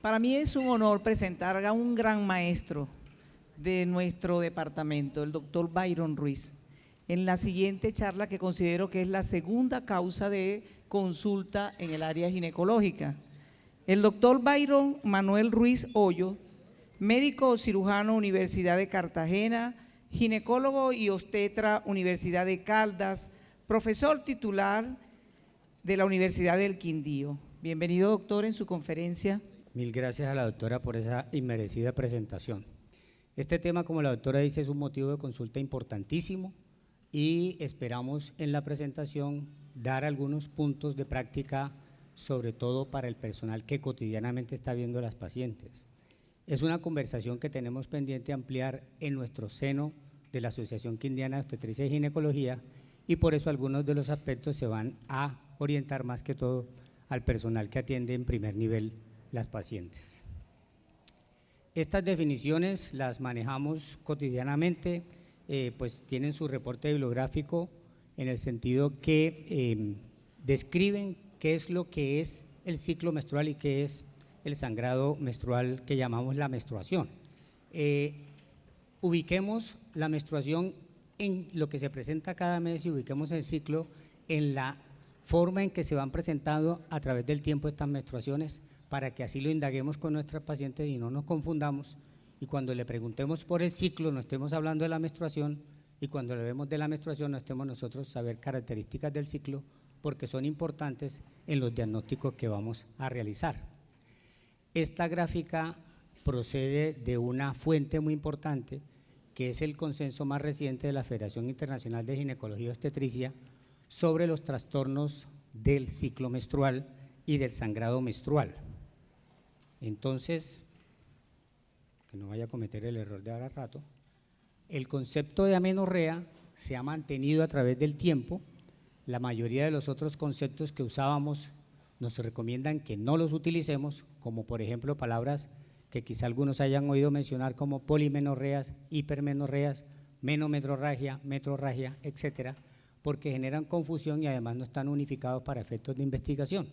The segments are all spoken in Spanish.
Para mí es un honor presentar a un gran maestro de nuestro departamento, el doctor Byron Ruiz, en la siguiente charla que considero que es la segunda causa de consulta en el área ginecológica. El doctor Byron Manuel Ruiz Hoyo, médico cirujano, Universidad de Cartagena, ginecólogo y obstetra, Universidad de Caldas, profesor titular de la Universidad del Quindío. Bienvenido, doctor, en su conferencia. Mil gracias a la doctora por esa inmerecida presentación. Este tema, como la doctora dice, es un motivo de consulta importantísimo y esperamos en la presentación dar algunos puntos de práctica, sobre todo para el personal que cotidianamente está viendo a las pacientes. Es una conversación que tenemos pendiente ampliar en nuestro seno de la Asociación Quindiana de Obstetricia y Ginecología, y por eso algunos de los aspectos se van a orientar más que todo al personal que atiende en primer nivel las pacientes. Estas definiciones las manejamos cotidianamente, pues tienen su reporte bibliográfico en el sentido que describen qué es lo que es el ciclo menstrual y qué es el sangrado menstrual que llamamos la menstruación. Ubiquemos la menstruación en lo que se presenta cada mes y ubiquemos el ciclo en la forma en que se van presentando a través del tiempo estas menstruaciones, para que así lo indaguemos con nuestras pacientes y no nos confundamos, y cuando le preguntemos por el ciclo no estemos hablando de la menstruación, y cuando le vemos de la menstruación no estemos nosotros saber características del ciclo, porque son importantes en los diagnósticos que vamos a realizar. Esta gráfica procede de una fuente muy importante, que es el consenso más reciente de la Federación Internacional de Ginecología y Obstetricia sobre los trastornos del ciclo menstrual y del sangrado menstrual. Entonces, que no vaya a cometer el error de ahora rato, el concepto de amenorrea se ha mantenido a través del tiempo. La mayoría de los otros conceptos que usábamos nos recomiendan que no los utilicemos, como por ejemplo palabras que quizá algunos hayan oído mencionar como polimenorreas, hipermenorreas, menometrorragia, metrorragia, etcétera, porque generan confusión y además no están unificados para efectos de investigación.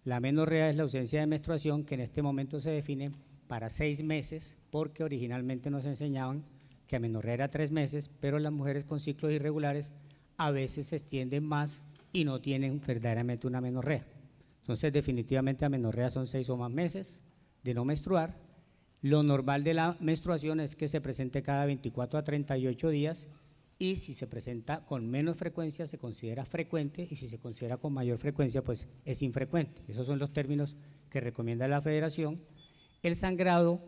La amenorrea es la ausencia de menstruación, que en este momento se define para 6 meses, porque originalmente nos enseñaban que amenorrea era 3 meses, pero las mujeres con ciclos irregulares a veces se extienden más y no tienen verdaderamente una amenorrea. Entonces, definitivamente amenorrea son 6 o más meses de no menstruar. Lo normal de la menstruación es que se presente cada 24 a 38 días, y si se presenta con menos frecuencia se considera frecuente, y si se considera con mayor frecuencia pues es infrecuente. Esos son los términos que recomienda la Federación. El sangrado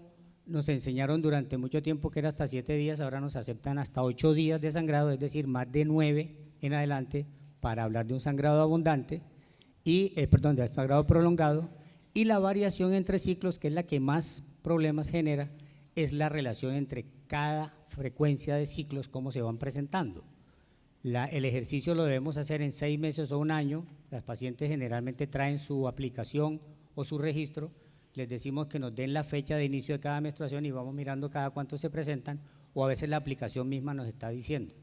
nos enseñaron durante mucho tiempo que era hasta 7 días, ahora nos aceptan hasta 8 días de sangrado, es decir, más de 9 en adelante para hablar de un sangrado abundante, y de un sangrado prolongado. Y la variación entre ciclos, que es la que más problemas genera, es la relación entre cada frecuencia de ciclos, cómo se van presentando. El ejercicio lo debemos hacer en 6 meses o un año. Las pacientes generalmente traen su aplicación o su registro, les decimos que nos den la fecha de inicio de cada menstruación y vamos mirando cada cuánto se presentan, o a veces la aplicación misma nos está diciendo.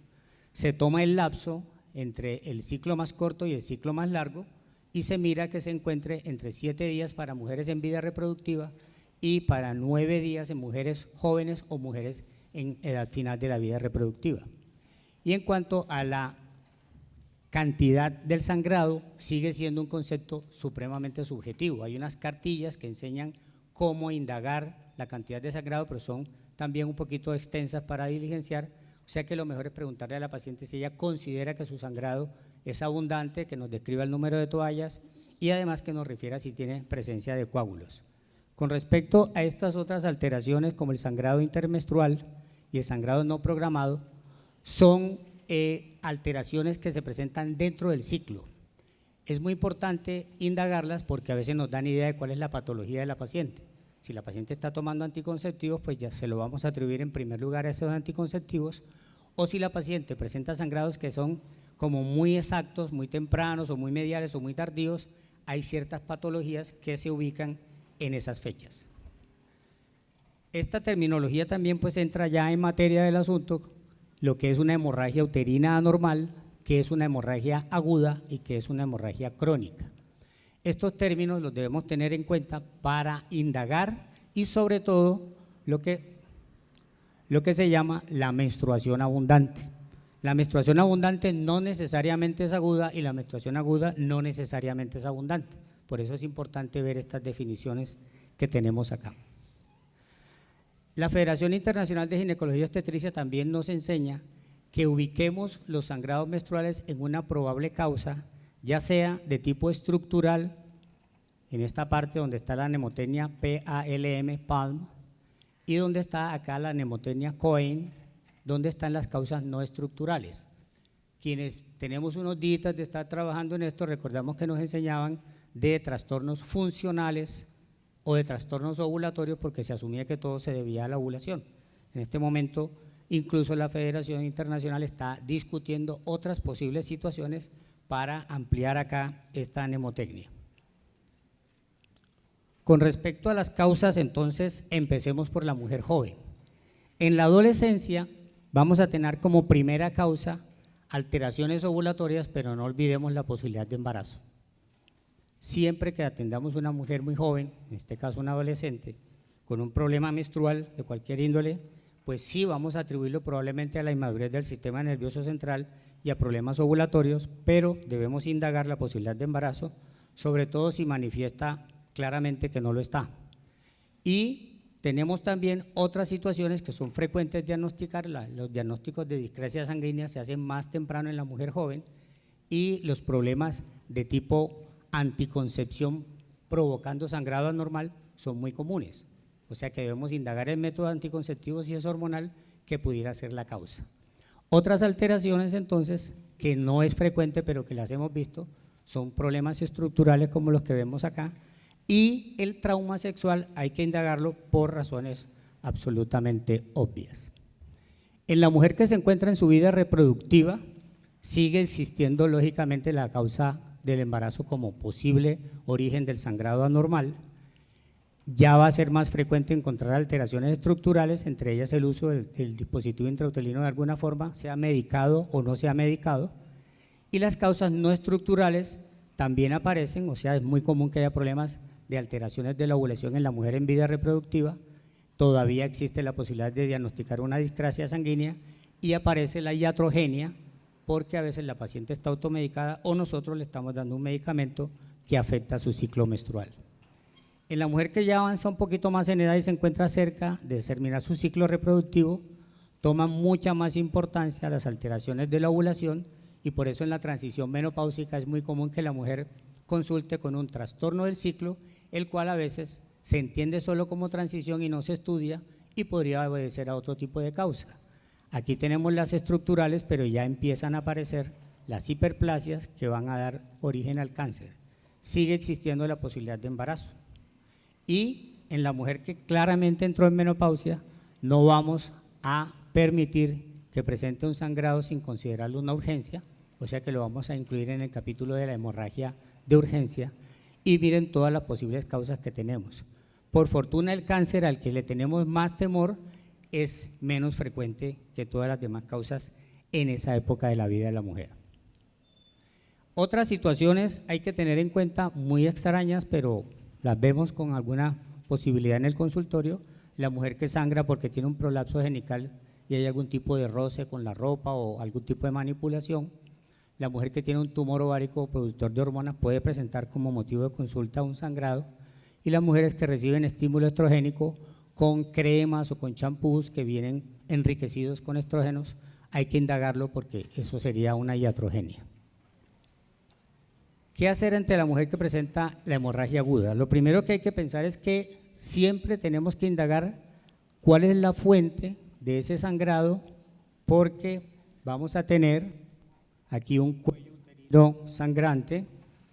Se toma el lapso entre el ciclo más corto y el ciclo más largo y se mira que se encuentre entre 7 días para mujeres en vida reproductiva y para 9 días en mujeres jóvenes o mujeres en edad final de la vida reproductiva. Y en cuanto a la cantidad del sangrado, sigue siendo un concepto supremamente subjetivo. Hay unas cartillas que enseñan cómo indagar la cantidad de sangrado, pero son también un poquito extensas para diligenciar, o sea que lo mejor es preguntarle a la paciente si ella considera que su sangrado es abundante, que nos describa el número de toallas y además que nos refiera si tiene presencia de coágulos. Con respecto a estas otras alteraciones como el sangrado intermenstrual y el sangrado no programado, son alteraciones que se presentan dentro del ciclo. Es muy importante indagarlas porque a veces nos dan idea de cuál es la patología de la paciente. Si la paciente está tomando anticonceptivos, pues ya se lo vamos a atribuir en primer lugar a esos anticonceptivos, o si la paciente presenta sangrados que son como muy exactos, muy tempranos o muy mediales o muy tardíos, hay ciertas patologías que se ubican en esas fechas. Esta terminología también pues entra ya en materia del asunto, lo que es una hemorragia uterina anormal, que es una hemorragia aguda y que es una hemorragia crónica. Estos términos los debemos tener en cuenta para indagar y sobre todo lo que se llama la menstruación abundante. La menstruación abundante no necesariamente es aguda y la menstruación aguda no necesariamente es abundante. Por eso es importante ver estas definiciones que tenemos acá. La Federación Internacional de Ginecología y Obstetricia también nos enseña que ubiquemos los sangrados menstruales en una probable causa, ya sea de tipo estructural, en esta parte donde está la nemotecnia PALM, y donde está acá la nemotecnia Cohen, donde están las causas no estructurales. Quienes tenemos unos días de estar trabajando en esto, recordamos que nos enseñaban de trastornos funcionales o de trastornos ovulatorios porque se asumía que todo se debía a la ovulación. En este momento, incluso la Federación Internacional está discutiendo otras posibles situaciones para ampliar acá esta nemotecnia. Con respecto a las causas, entonces, empecemos por la mujer joven. En la adolescencia vamos a tener como primera causa alteraciones ovulatorias, pero no olvidemos la posibilidad de embarazo. Siempre que atendamos a una mujer muy joven, en este caso una adolescente, con un problema menstrual de cualquier índole, pues sí vamos a atribuirlo probablemente a la inmadurez del sistema nervioso central y a problemas ovulatorios, pero debemos indagar la posibilidad de embarazo, sobre todo si manifiesta claramente que no lo está. Y tenemos también otras situaciones que son frecuentes diagnosticar. Los diagnósticos de discrecia sanguínea se hacen más temprano en la mujer joven y los problemas de tipo anticoncepción provocando sangrado anormal son muy comunes. O sea que debemos indagar el método anticonceptivo si es hormonal, que pudiera ser la causa. Otras alteraciones entonces, que no es frecuente pero que las hemos visto, son problemas estructurales como los que vemos acá, y el trauma sexual hay que indagarlo por razones absolutamente obvias. En la mujer que se encuentra en su vida reproductiva, sigue existiendo lógicamente la causa del embarazo como posible origen del sangrado anormal. Ya va a ser más frecuente encontrar alteraciones estructurales, entre ellas el uso del dispositivo intrauterino de alguna forma, sea medicado o no sea medicado, y las causas no estructurales también aparecen, o sea, es muy común que haya problemas de alteraciones de la ovulación en la mujer en vida reproductiva. Todavía existe la posibilidad de diagnosticar una discrasia sanguínea y aparece la iatrogenia, porque a veces la paciente está automedicada o nosotros le estamos dando un medicamento que afecta su ciclo menstrual. En la mujer que ya avanza un poquito más en edad y se encuentra cerca de terminar su ciclo reproductivo, toma mucha más importancia las alteraciones de la ovulación, y por eso en la transición menopáusica es muy común que la mujer consulte con un trastorno del ciclo, el cual a veces se entiende solo como transición y no se estudia y podría obedecer a otro tipo de causa. Aquí tenemos las estructurales, pero ya empiezan a aparecer las hiperplasias que van a dar origen al cáncer. Sigue existiendo la posibilidad de embarazo. Y en la mujer que claramente entró en menopausia, no vamos a permitir que presente un sangrado sin considerarlo una urgencia, o sea que lo vamos a incluir en el capítulo de la hemorragia de urgencia, y miren todas las posibles causas que tenemos. Por fortuna, el cáncer, al que le tenemos más temor, es menos frecuente que todas las demás causas en esa época de la vida de la mujer. Otras situaciones hay que tener en cuenta muy extrañas, pero las vemos con alguna posibilidad en el consultorio. La mujer que sangra porque tiene un prolapso genital y hay algún tipo de roce con la ropa o algún tipo de manipulación. La mujer que tiene un tumor ovárico productor de hormonas puede presentar como motivo de consulta un sangrado, y las mujeres que reciben estímulo estrogénico con cremas o con champús que vienen enriquecidos con estrógenos, hay que indagarlo porque eso sería una iatrogenia. ¿Qué hacer ante la mujer que presenta la hemorragia aguda? Lo primero que hay que pensar es que siempre tenemos que indagar cuál es la fuente de ese sangrado, porque vamos a tener aquí un cuello uterino sangrante,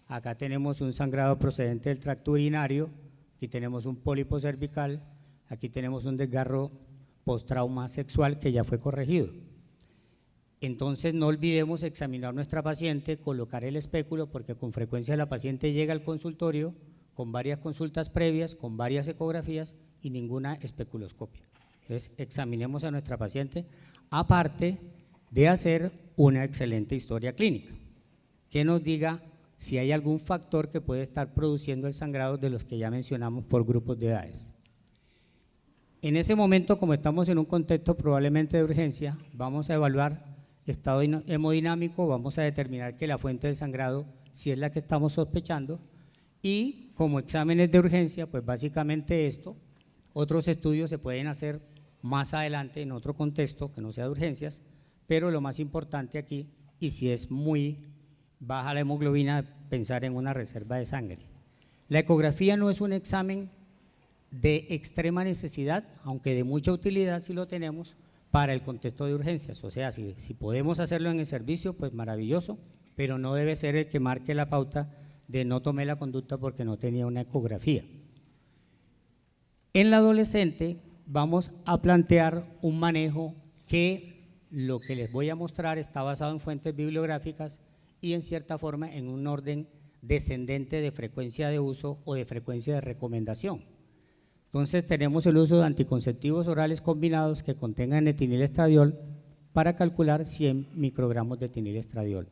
acá tenemos un sangrado procedente del tracto urinario, aquí tenemos un pólipo cervical, aquí tenemos un desgarro postrauma sexual que ya fue corregido. Entonces no olvidemos examinar a nuestra paciente, colocar el espéculo, porque con frecuencia la paciente llega al consultorio con varias consultas previas, con varias ecografías y ninguna especuloscopia. Entonces examinemos a nuestra paciente, aparte de hacer una excelente historia clínica, que nos diga si hay algún factor que puede estar produciendo el sangrado de los que ya mencionamos por grupos de edades. En ese momento, como estamos en un contexto probablemente de urgencia, vamos a evaluar estado hemodinámico, vamos a determinar que la fuente del sangrado, si es la que estamos sospechando, y como exámenes de urgencia, pues básicamente esto. Otros estudios se pueden hacer más adelante en otro contexto que no sea de urgencias, pero lo más importante aquí, y si es muy baja la hemoglobina, pensar en una reserva de sangre. La ecografía no es un examen de extrema necesidad, aunque de mucha utilidad si lo tenemos para el contexto de urgencias, o sea, si podemos hacerlo en el servicio, pues maravilloso, pero no debe ser el que marque la pauta de no tomé la conducta porque no tenía una ecografía. En la adolescente vamos a plantear un manejo que lo que les voy a mostrar está basado en fuentes bibliográficas y en cierta forma en un orden descendente de frecuencia de uso o de frecuencia de recomendación. Entonces tenemos el uso de anticonceptivos orales combinados que contengan etinilestradiol para calcular 100 microgramos de etinilestradiol.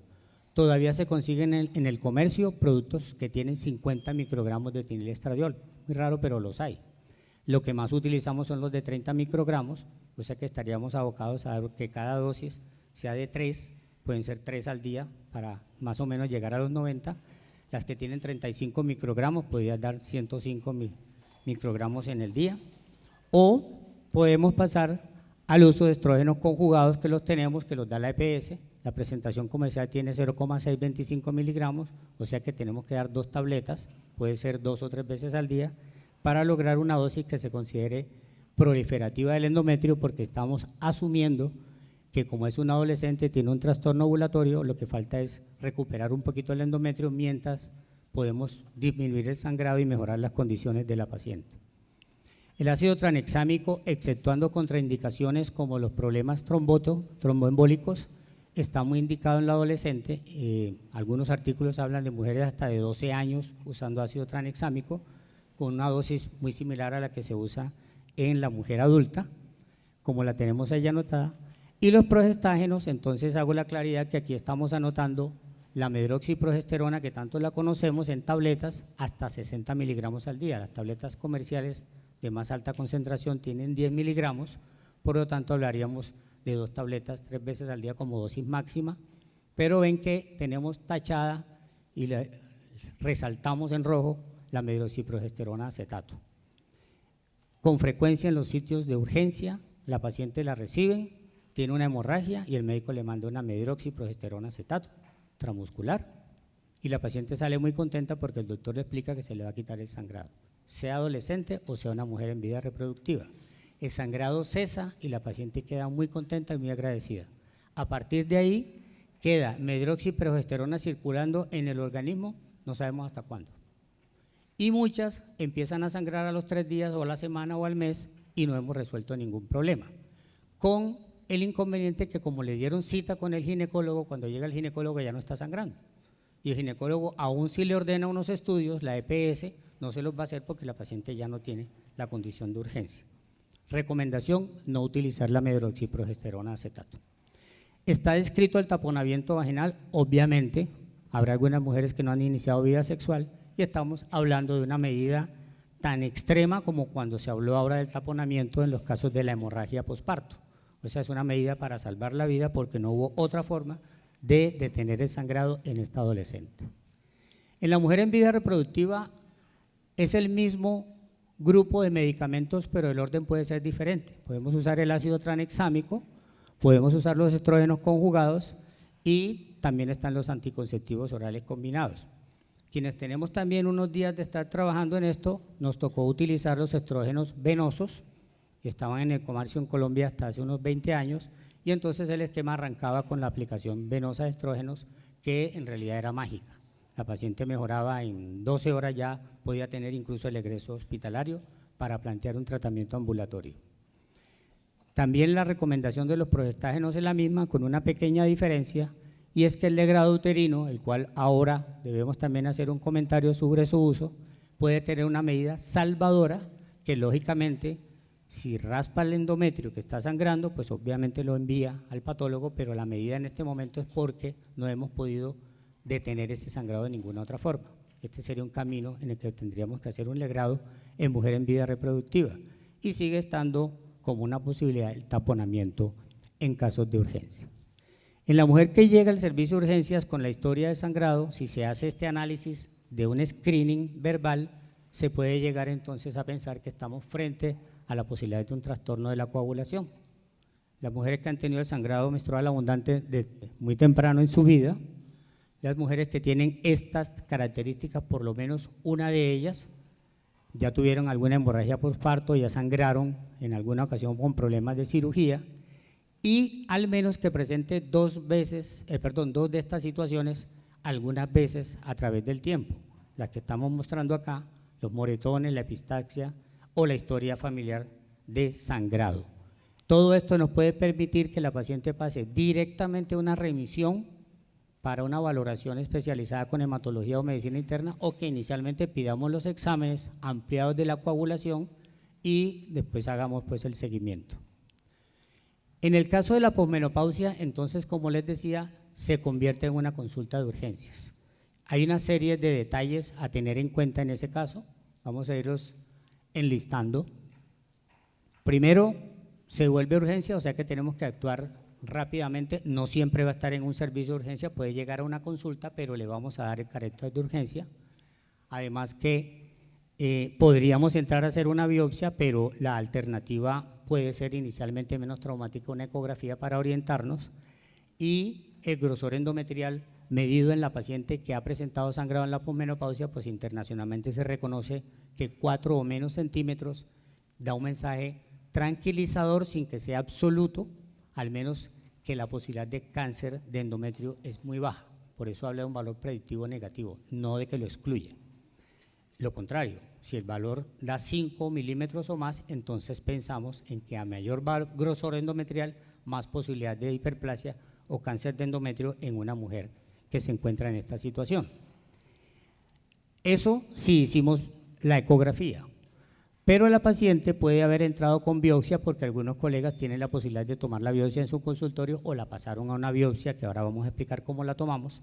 Todavía se consiguen en el comercio productos que tienen 50 microgramos de etinilestradiol, muy raro pero los hay. Lo que más utilizamos son los de 30 microgramos, o sea que estaríamos abocados a que cada dosis sea de 3, pueden ser 3 al día para más o menos llegar a los 90. Las que tienen 35 microgramos podrían dar 105 microgramos en el día, o podemos pasar al uso de estrógenos conjugados que los tenemos, que los da la EPS. La presentación comercial tiene 0,625 miligramos, o sea que tenemos que dar 2 tabletas, puede ser 2 o 3 veces al día, para lograr una dosis que se considere proliferativa del endometrio, porque estamos asumiendo que como es un adolescente, tiene un trastorno ovulatorio, lo que falta es recuperar un poquito el endometrio mientras podemos disminuir el sangrado y mejorar las condiciones de la paciente. El ácido tranexámico, exceptuando contraindicaciones como los problemas tromboembólicos, está muy indicado en la adolescente. Algunos artículos hablan de mujeres hasta de 12 años usando ácido tranexámico, con una dosis muy similar a la que se usa en la mujer adulta, como la tenemos ahí anotada. Y los progestágenos, entonces hago la claridad que aquí estamos anotando la medroxiprogesterona, que tanto la conocemos en tabletas, hasta 60 miligramos al día. Las tabletas comerciales de más alta concentración tienen 10 miligramos, por lo tanto hablaríamos de 2 tabletas 3 veces al día como dosis máxima, pero ven que tenemos tachada y resaltamos en rojo la medroxiprogesterona acetato. Con frecuencia en los sitios de urgencia, la paciente la recibe, tiene una hemorragia y el médico le manda una medroxiprogesterona acetato transmuscular y la paciente sale muy contenta porque el doctor le explica que se le va a quitar el sangrado, sea adolescente o sea una mujer en vida reproductiva. El sangrado cesa y la paciente queda muy contenta y muy agradecida. A partir de ahí queda medroxiprogesterona circulando en el organismo, no sabemos hasta cuándo. Y muchas empiezan a sangrar a los 3 días o a la semana o al mes y no hemos resuelto ningún problema. Con el inconveniente que como le dieron cita con el ginecólogo, cuando llega el ginecólogo ya no está sangrando. Y el ginecólogo aún si le ordena unos estudios, la EPS no se los va a hacer porque la paciente ya no tiene la condición de urgencia. Recomendación, no utilizar la medroxiprogesterona acetato. Está descrito el taponamiento vaginal, obviamente, habrá algunas mujeres que no han iniciado vida sexual y estamos hablando de una medida tan extrema como cuando se habló ahora del taponamiento en los casos de la hemorragia posparto. O sea, es una medida para salvar la vida porque no hubo otra forma de detener el sangrado en esta adolescente. En la mujer en vida reproductiva es el mismo grupo de medicamentos, pero el orden puede ser diferente. Podemos usar el ácido tranexámico, podemos usar los estrógenos conjugados y también están los anticonceptivos orales combinados. Quienes tenemos también unos días de estar trabajando en esto, nos tocó utilizar los estrógenos venosos, que estaban en el comercio en Colombia hasta hace unos 20 años, y entonces el esquema arrancaba con la aplicación venosa de estrógenos, que en realidad era mágica. La paciente mejoraba en 12 horas, ya podía tener incluso el egreso hospitalario para plantear un tratamiento ambulatorio. También la recomendación de los progestágenos es la misma, con una pequeña diferencia, y es que el legrado uterino, el cual ahora debemos también hacer un comentario sobre su uso, puede tener una medida salvadora que lógicamente si raspa el endometrio que está sangrando, pues obviamente lo envía al patólogo, pero la medida en este momento es porque no hemos podido detener ese sangrado de ninguna otra forma. Este sería un camino en el que tendríamos que hacer un legrado en mujer en vida reproductiva y sigue estando como una posibilidad el taponamiento en casos de urgencia. En la mujer que llega al servicio de urgencias con la historia de sangrado, si se hace este análisis de un screening verbal, se puede llegar entonces a pensar que estamos frente a la posibilidad de un trastorno de la coagulación. Las mujeres que han tenido el sangrado menstrual abundante muy temprano en su vida, las mujeres que tienen estas características, por lo menos una de ellas, ya tuvieron alguna hemorragia postparto, ya sangraron en alguna ocasión con problemas de cirugía, y al menos que presente dos de estas situaciones algunas veces a través del tiempo, las que estamos mostrando acá, los moretones, la epistaxia o la historia familiar de sangrado. Todo esto nos puede permitir que la paciente pase directamente a una remisión para una valoración especializada con hematología o medicina interna, o que inicialmente pidamos los exámenes ampliados de la coagulación y después hagamos pues el seguimiento. En el caso de la posmenopausia, entonces, como les decía, se convierte en una consulta de urgencias. Hay una serie de detalles a tener en cuenta en ese caso, vamos a irlos enlistando. Primero, se vuelve urgencia, o sea que tenemos que actuar rápidamente, no siempre va a estar en un servicio de urgencia, puede llegar a una consulta, pero le vamos a dar el carácter de urgencia. Además que podríamos entrar a hacer una biopsia, pero la alternativa puede ser inicialmente menos traumática, una ecografía para orientarnos, y el grosor endometrial medido en la paciente que ha presentado sangrado en la posmenopausia, pues internacionalmente se reconoce que 4 o menos centímetros da un mensaje tranquilizador sin que sea absoluto, al menos que la posibilidad de cáncer de endometrio es muy baja. Por eso habla de un valor predictivo negativo, no de que lo excluya. Lo contrario, si el valor da 5 milímetros o más, entonces pensamos en que a mayor grosor endometrial, más posibilidad de hiperplasia o cáncer de endometrio en una mujer que se encuentra en esta situación. Eso sí hicimos la ecografía, pero la paciente puede haber entrado con biopsia porque algunos colegas tienen la posibilidad de tomar la biopsia en su consultorio o la pasaron a una biopsia, que ahora vamos a explicar cómo la tomamos,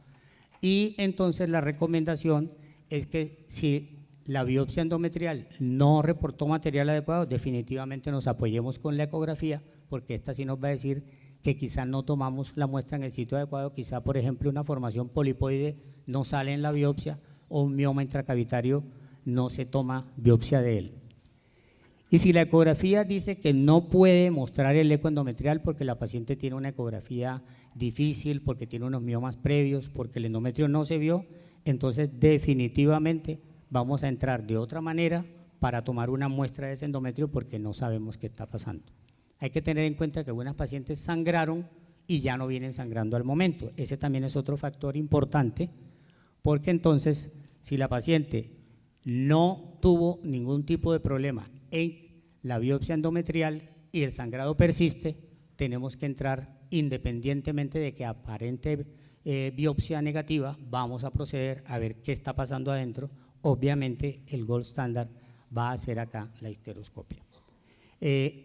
y entonces la recomendación es que si la biopsia endometrial no reportó material adecuado, definitivamente nos apoyemos con la ecografía, porque esta sí nos va a decir que quizá no tomamos la muestra en el sitio adecuado, quizá por ejemplo una formación polipoide no sale en la biopsia o un mioma intracavitario no se toma biopsia de él. Y si la ecografía dice que no puede mostrar el eco endometrial porque la paciente tiene una ecografía difícil, porque tiene unos miomas previos, porque el endometrio no se vio, entonces definitivamente vamos a entrar de otra manera para tomar una muestra de ese endometrio porque no sabemos qué está pasando. Hay que tener en cuenta que algunas pacientes sangraron y ya no vienen sangrando al momento. Ese también es otro factor importante, porque entonces si la paciente no tuvo ningún tipo de problema en la biopsia endometrial y el sangrado persiste, tenemos que entrar independientemente de que aparente biopsia negativa, vamos a proceder a ver qué está pasando adentro. Obviamente el gold standard va a ser acá la histeroscopia.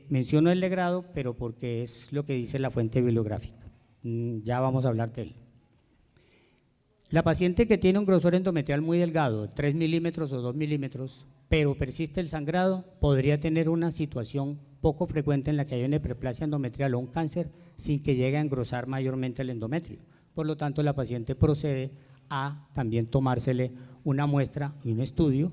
Menciono el legrado, pero porque es lo que dice la fuente bibliográfica. Ya vamos a hablar de él. La paciente que tiene un grosor endometrial muy delgado, 3 milímetros o 2 milímetros, pero persiste el sangrado, podría tener una situación poco frecuente en la que hay una hiperplasia endometrial o un cáncer sin que llegue a engrosar mayormente el endometrio. Por lo tanto, la paciente procede a también tomársele una muestra y un estudio,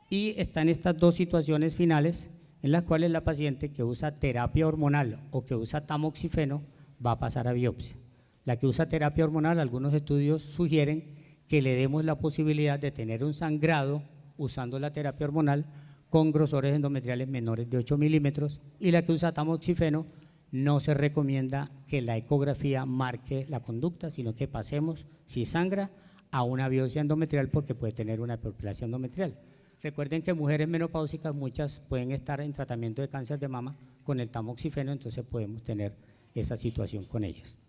y están estas dos situaciones finales en las cuales la paciente que usa terapia hormonal o que usa tamoxifeno va a pasar a biopsia. La que usa terapia hormonal, algunos estudios sugieren que le demos la posibilidad de tener un sangrado usando la terapia hormonal con grosores endometriales menores de 8 milímetros, y la que usa tamoxifeno no se recomienda que la ecografía marque la conducta, sino que pasemos, si sangra, a una biopsia endometrial porque puede tener una hiperplasia endometrial. Recuerden que mujeres menopáusicas, muchas pueden estar en tratamiento de cáncer de mama con el tamoxifeno, entonces podemos tener esa situación con ellas.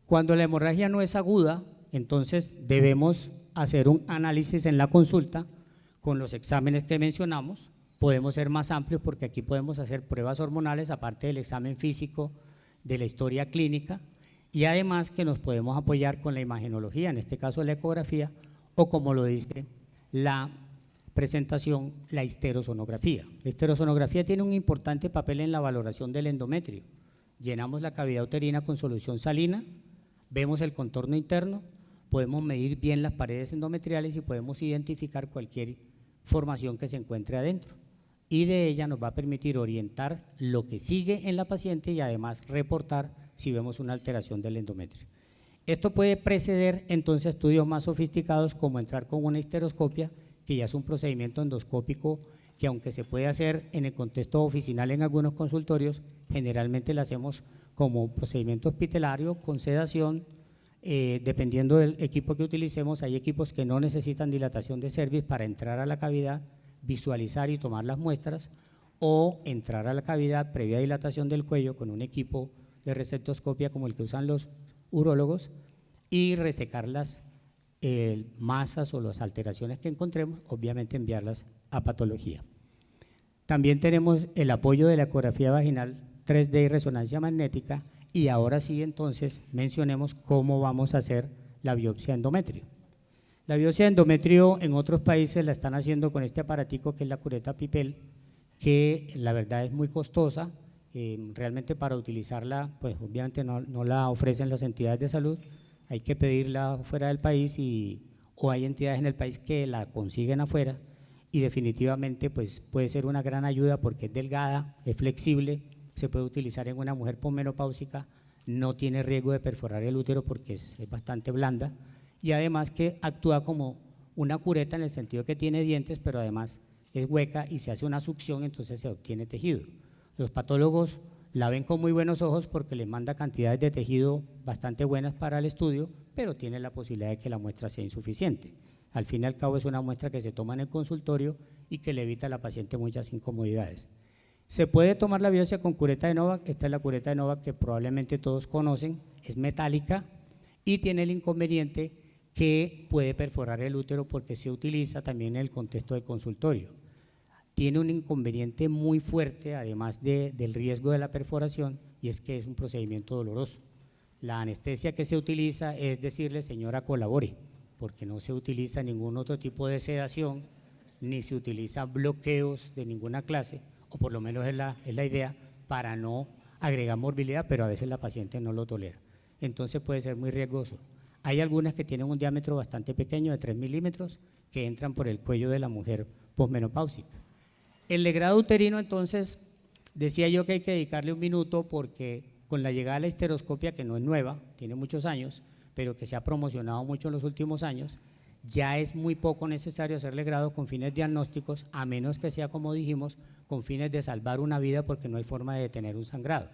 Cuando la hemorragia no es aguda, entonces debemos hacer un análisis en la consulta con los exámenes que mencionamos. Podemos ser más amplios porque aquí podemos hacer pruebas hormonales, aparte del examen físico, de la historia clínica, y además que nos podemos apoyar con la imagenología, en este caso la ecografía, o como lo dice la presentación, la histerosonografía. La histerosonografía tiene un importante papel en la valoración del endometrio. Llenamos la cavidad uterina con solución salina, vemos el contorno interno, podemos medir bien las paredes endometriales y podemos identificar cualquier formación que se encuentre adentro. Y de ella nos va a permitir orientar lo que sigue en la paciente y además reportar si vemos una alteración del endometrio. Esto puede preceder entonces estudios más sofisticados como entrar con una histeroscopia, que ya es un procedimiento endoscópico que aunque se puede hacer en el contexto oficinal en algunos consultorios, generalmente lo hacemos como procedimiento hospitalario con sedación, dependiendo del equipo que utilicemos. Hay equipos que no necesitan dilatación de cervix para entrar a la cavidad, visualizar y tomar las muestras, o entrar a la cavidad previa dilatación del cuello con un equipo de receptoscopia como el que usan los urólogos y resecar las masas o las alteraciones que encontremos, obviamente enviarlas a patología. También tenemos el apoyo de la ecografía vaginal 3D y resonancia magnética, y ahora sí entonces mencionemos cómo vamos a hacer la biopsia de endometrio. La biopsia de endometrio en otros países la están haciendo con este aparatico que es la cureta Pipel, que la verdad es muy costosa, realmente para utilizarla pues obviamente no la ofrecen las entidades de salud, hay que pedirla fuera del país o hay entidades en el país que la consiguen afuera, y definitivamente pues puede ser una gran ayuda porque es delgada, es flexible, se puede utilizar en una mujer posmenopáusica, no tiene riesgo de perforar el útero porque es bastante blanda, y además que actúa como una cureta en el sentido que tiene dientes, pero además es hueca y se hace una succión, entonces se obtiene tejido. Los patólogos la ven con muy buenos ojos porque les manda cantidades de tejido bastante buenas para el estudio, pero tiene la posibilidad de que la muestra sea insuficiente. Al fin y al cabo es una muestra que se toma en el consultorio y que le evita a la paciente muchas incomodidades. Se puede tomar la biopsia con cureta de Novak. Esta es la cureta de Novak que probablemente todos conocen, es metálica y tiene el inconveniente que puede perforar el útero porque se utiliza también en el contexto del consultorio. Tiene un inconveniente muy fuerte, además del riesgo de la perforación, y es que es un procedimiento doloroso. La anestesia que se utiliza es decirle, señora, colabore, porque no se utiliza ningún otro tipo de sedación, ni se utiliza bloqueos de ninguna clase, o por lo menos es la idea, para no agregar morbilidad, pero a veces la paciente no lo tolera. Entonces puede ser muy riesgoso. Hay algunas que tienen un diámetro bastante pequeño, de 3 milímetros, que entran por el cuello de la mujer posmenopáusica. El legrado uterino, entonces, decía yo que hay que dedicarle un minuto porque con la llegada de la histeroscopia, que no es nueva, tiene muchos años, pero que se ha promocionado mucho en los últimos años, ya es muy poco necesario hacer legrado con fines diagnósticos, a menos que sea, como dijimos, con fines de salvar una vida porque no hay forma de detener un sangrado.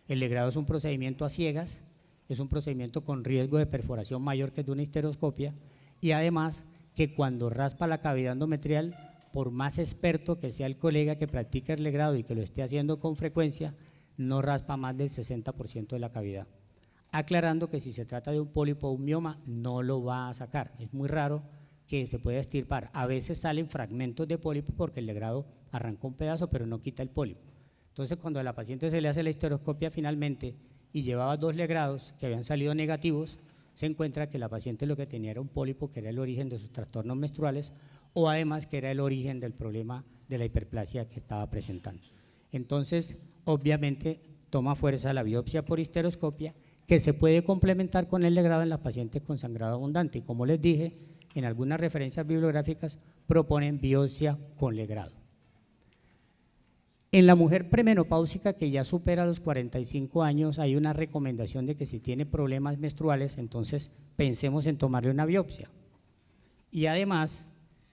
El legrado es un procedimiento a ciegas, es un procedimiento con riesgo de perforación mayor que el de una histeroscopia, y además que cuando raspa la cavidad endometrial, por más experto que sea el colega que practique el legrado y que lo esté haciendo con frecuencia, no raspa más del 60% de la cavidad. Aclarando que si se trata de un pólipo o un mioma, no lo va a sacar. Es muy raro que se pueda extirpar. A veces salen fragmentos de pólipo porque el legrado arranca un pedazo, pero no quita el pólipo. Entonces, cuando a la paciente se le hace la histeroscopia finalmente y llevaba 2 legrados que habían salido negativos, se encuentra que la paciente lo que tenía era un pólipo que era el origen de sus trastornos menstruales, o además que era el origen del problema de la hiperplasia que estaba presentando. Entonces, obviamente, toma fuerza la biopsia por histeroscopia, que se puede complementar con el legrado en las pacientes con sangrado abundante. Y como les dije, en algunas referencias bibliográficas proponen biopsia con legrado. En la mujer premenopáusica que ya supera los 45 años, hay una recomendación de que si tiene problemas menstruales, entonces pensemos en tomarle una biopsia. Y además,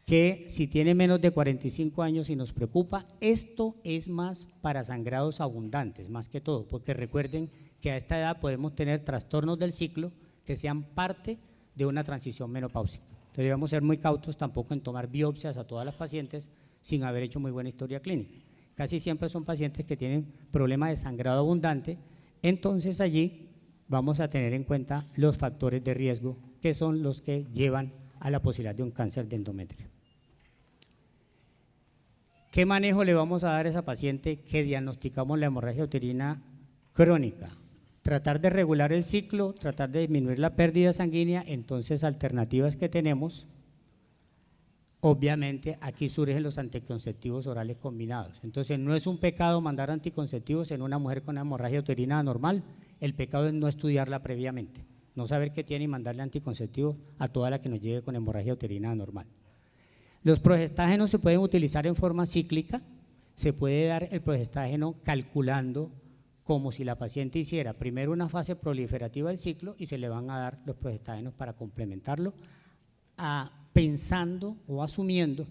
que si tiene menos de 45 años y nos preocupa, esto es más para sangrados abundantes, más que todo, porque recuerden que a esta edad podemos tener trastornos del ciclo que sean parte de una transición menopáusica. Entonces debemos ser muy cautos tampoco en tomar biopsias a todas las pacientes sin haber hecho muy buena historia clínica. Casi siempre son pacientes que tienen problemas de sangrado abundante, entonces allí vamos a tener en cuenta los factores de riesgo que son los que llevan a la posibilidad de un cáncer de endometrio. ¿Qué manejo le vamos a dar a esa paciente que diagnosticamos la hemorragia uterina crónica? tratar de regular el ciclo, tratar de disminuir la pérdida sanguínea. Entonces, alternativas que tenemos, obviamente aquí surgen los anticonceptivos orales combinados. Entonces, no es un pecado mandar anticonceptivos en una mujer con hemorragia uterina anormal, el pecado es no estudiarla previamente, no saber qué tiene y mandarle anticonceptivos a toda la que nos llegue con hemorragia uterina anormal. Los progestágenos se pueden utilizar en forma cíclica, se puede dar el progestágeno calculando como si la paciente hiciera primero una fase proliferativa del ciclo y se le van a dar los progestágenos para complementarlo, pensando o asumiendo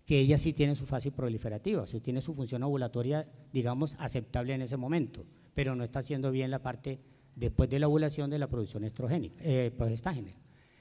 que ella sí tiene su fase proliferativa, o sea, tiene su función ovulatoria, digamos, aceptable en ese momento, pero no está haciendo bien la parte después de la ovulación de la producción estrogénica, progestágena.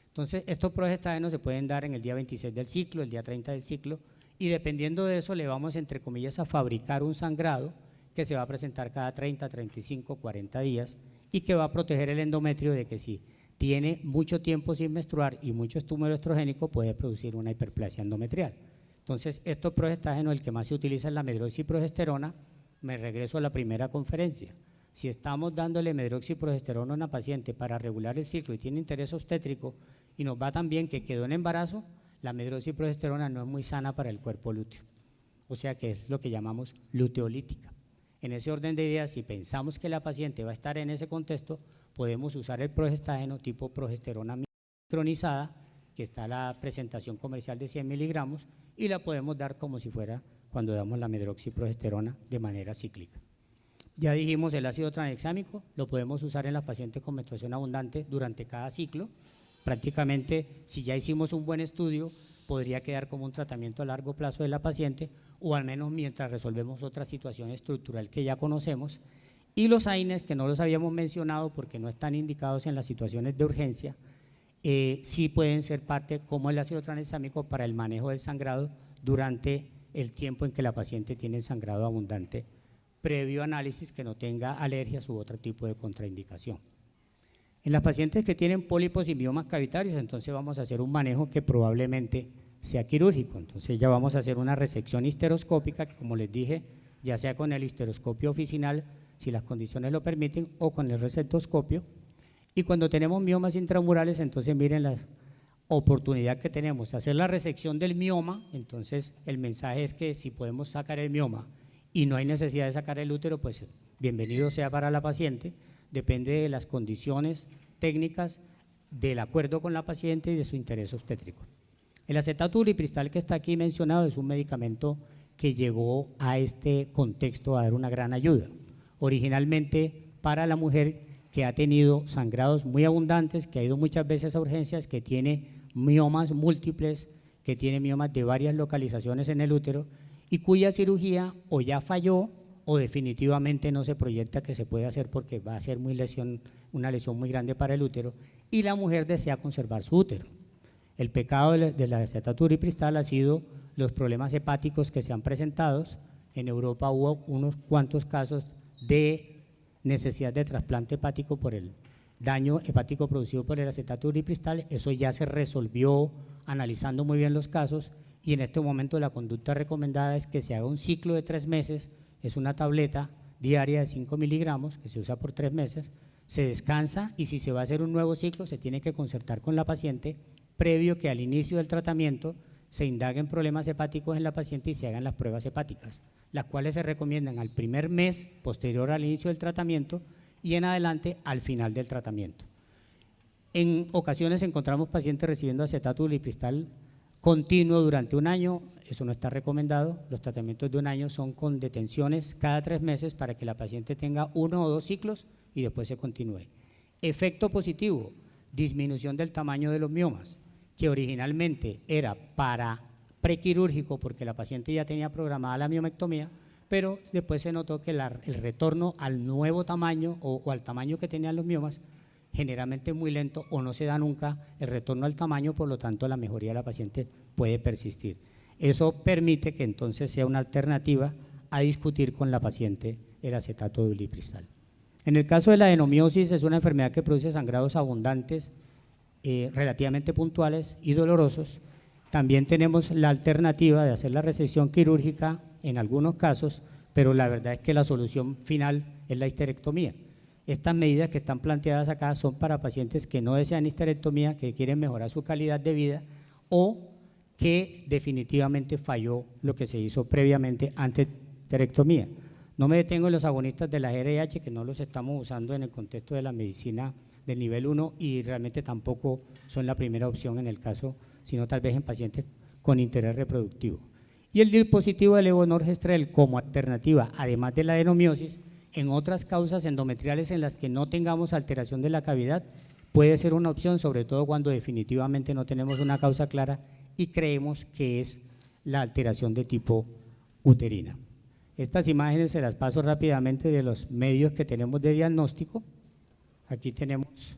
Entonces, estos progestágenos se pueden dar en el día 26 del ciclo, el día 30 del ciclo, y dependiendo de eso le vamos, entre comillas, a fabricar un sangrado que se va a presentar cada 30, 35, 40 días y que va a proteger el endometrio de que si tiene mucho tiempo sin menstruar y mucho estímulo estrogénico puede producir una hiperplasia endometrial. Entonces, estos progestágenos, el que más se utiliza es la medroxiprogesterona. Me regreso a la primera conferencia. Si estamos dándole medroxiprogesterona a una paciente para regular el ciclo y tiene interés obstétrico y nos va tan bien que quedó en embarazo, la medroxiprogesterona no es muy sana para el cuerpo lúteo, o sea que es lo que llamamos luteolítica. En ese orden de ideas, si pensamos que la paciente va a estar en ese contexto, podemos usar el progestágeno tipo progesterona micronizada, que está la presentación comercial de 100 miligramos, y la podemos dar como si fuera cuando damos la medroxiprogesterona de manera cíclica. Ya dijimos, el ácido tranexámico lo podemos usar en las pacientes con menstruación abundante durante cada ciclo. Prácticamente, si ya hicimos un buen estudio, podría quedar como un tratamiento a largo plazo de la paciente, o al menos mientras resolvemos otra situación estructural que ya conocemos. Y los AINES, que no los habíamos mencionado porque no están indicados en las situaciones de urgencia, sí pueden ser parte, como el ácido tranexámico, para el manejo del sangrado durante el tiempo en que la paciente tiene sangrado abundante, previo análisis que no tenga alergias u otro tipo de contraindicación. En las pacientes que tienen pólipos y miomas cavitarios, entonces vamos a hacer un manejo que probablemente sea quirúrgico. Entonces ya vamos a hacer una resección histeroscópica, como les dije, ya sea con el histeroscopio oficinal, si las condiciones lo permiten, o con el recetoscopio. Y cuando tenemos miomas intramurales, entonces miren la oportunidad que tenemos, hacer la resección del mioma. Entonces el mensaje es que si podemos sacar el mioma y no hay necesidad de sacar el útero, pues bienvenido sea para la paciente, depende de las condiciones técnicas, del acuerdo con la paciente y de su interés obstétrico. El acetato uripristal que está aquí mencionado es un medicamento que llegó a este contexto a dar una gran ayuda. Originalmente para la mujer que ha tenido sangrados muy abundantes, que ha ido muchas veces a urgencias, que tiene miomas múltiples, que tiene miomas de varias localizaciones en el útero y cuya cirugía o ya falló o definitivamente no se proyecta que se pueda hacer porque va a ser una lesión muy grande para el útero y la mujer desea conservar su útero. El pecado de la acetato uripristal ha sido los problemas hepáticos que se han presentado. En Europa hubo unos cuantos casos de necesidad de trasplante hepático por el daño hepático producido por el acetato uripristal. Eso ya se resolvió analizando muy bien los casos y en este momento la conducta recomendada es que se haga un ciclo de 3 meses, es una tableta diaria de 5 miligramos que se usa por 3 meses, se descansa y si se va a hacer un nuevo ciclo se tiene que concertar con la paciente previo que al inicio del tratamiento se indaguen problemas hepáticos en la paciente y se hagan las pruebas hepáticas, las cuales se recomiendan al primer mes posterior al inicio del tratamiento y en adelante al final del tratamiento. En ocasiones encontramos pacientes recibiendo acetato uripristal continuo durante un año, eso no está recomendado, los tratamientos de un año son con detenciones cada 3 meses para que la paciente tenga 1 o 2 ciclos y después se continúe. Efecto positivo, disminución del tamaño de los miomas, que originalmente era para prequirúrgico porque la paciente ya tenía programada la miomectomía, pero después se notó que el retorno al nuevo tamaño o al tamaño que tenían los miomas generalmente es muy lento o no se da nunca el retorno al tamaño, por lo tanto la mejoría de la paciente puede persistir. Eso permite que entonces sea una alternativa a discutir con la paciente el acetato de uripristal. En el caso de la adenomiosis es una enfermedad que produce sangrados abundantes, relativamente puntuales y dolorosos. También tenemos la alternativa de hacer la resección quirúrgica en algunos casos, pero la verdad es que la solución final es la histerectomía. Estas medidas que están planteadas acá son para pacientes que no desean histerectomía, que quieren mejorar su calidad de vida o que definitivamente falló lo que se hizo previamente antes de histerectomía. No me detengo en los agonistas de la GRH, que no los estamos usando en el contexto de la medicina del nivel 1 y realmente tampoco son la primera opción en el caso, sino tal vez en pacientes con interés reproductivo. Y el dispositivo de levonorgestrel como alternativa, además de la adenomiosis, en otras causas endometriales en las que no tengamos alteración de la cavidad, puede ser una opción, sobre todo cuando definitivamente no tenemos una causa clara y creemos que es la alteración de tipo uterina. Estas imágenes se las paso rápidamente de los medios que tenemos de diagnóstico. Aquí tenemos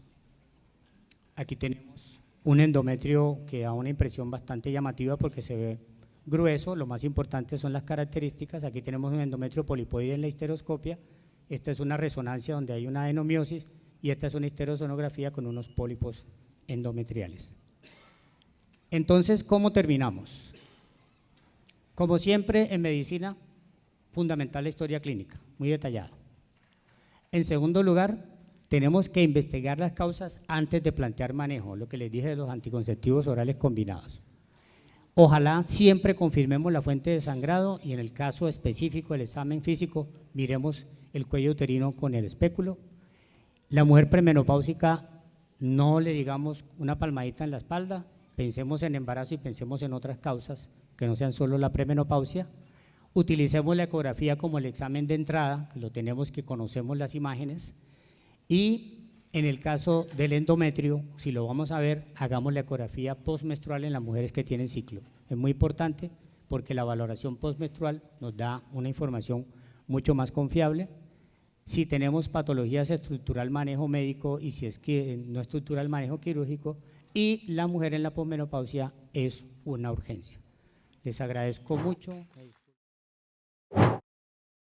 un endometrio que da una impresión bastante llamativa porque se ve grueso. Lo más importante son las características. Aquí tenemos un endometrio polipoide en la histeroscopia. Esta es una resonancia donde hay una adenomiosis y esta es una histerosonografía con unos pólipos endometriales. Entonces, ¿cómo terminamos? Como siempre en medicina, fundamental la historia clínica, muy detallada. En segundo lugar, tenemos que investigar las causas antes de plantear manejo, lo que les dije de los anticonceptivos orales combinados. Ojalá siempre confirmemos la fuente de sangrado y en el caso específico del examen físico, miremos el cuello uterino con el espéculo. La mujer premenopáusica, no le digamos una palmadita en la espalda, pensemos en embarazo y pensemos en otras causas que no sean solo la premenopausia. Utilicemos la ecografía como el examen de entrada, que lo tenemos, que conocemos las imágenes, y en el caso del endometrio, si lo vamos a ver, hagamos la ecografía postmenstrual en las mujeres que tienen ciclo. Es muy importante porque la valoración postmenstrual nos da una información mucho más confiable. Si tenemos patologías estructural, manejo médico, y si es que no estructural, manejo quirúrgico, y la mujer en la posmenopausia es una urgencia. Les agradezco mucho.